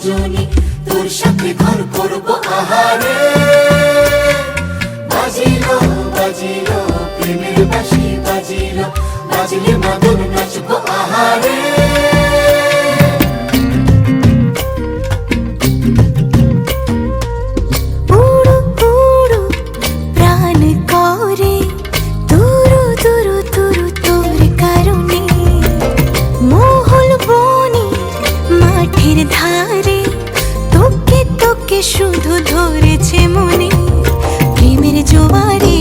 দুজনে তোর সাথে ঘর করবো আহারে। বাজিলো বাজিলো প্রেমের বাঁশি বাজিলো, বাজলে মদন নাচবো আহারে। শুধু ধরেছে মনে প্রেমের জোয়ারে,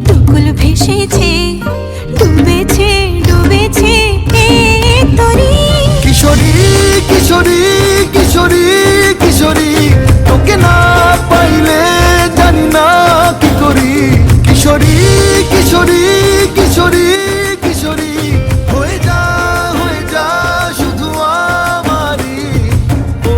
দুকুল ভেসেছে, ডুবেছে ডুবেছে তোরে। কিশোরী কিশোরী কিশোরী কিশোরী, তোকে না পাইলে জানি না কি করি। কিশোরী কিশোরী কিশোরী কিশোরী, হয়ে যা শুধু আমারই। ও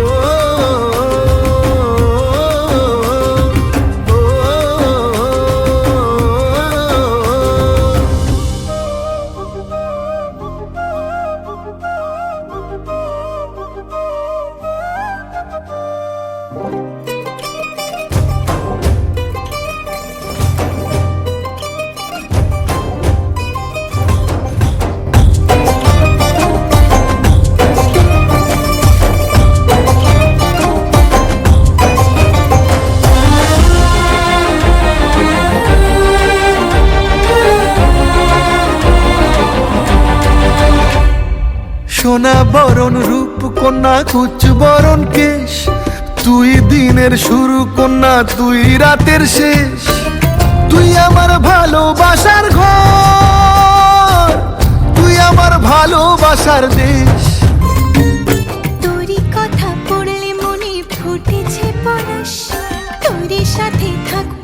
সোনা বরণ রূপ কন্যা কুচ বরণ কেশ, তুই দিনের শুরু কন্যা তুই রাতের শেষ। তুই আমার ভালোবাসার ঘর, তুই আমার ভালোবাসার দেশ। তোরই কথা পড়লে মনে ফুটেছে পরশ, তোরই সাথে থাকবো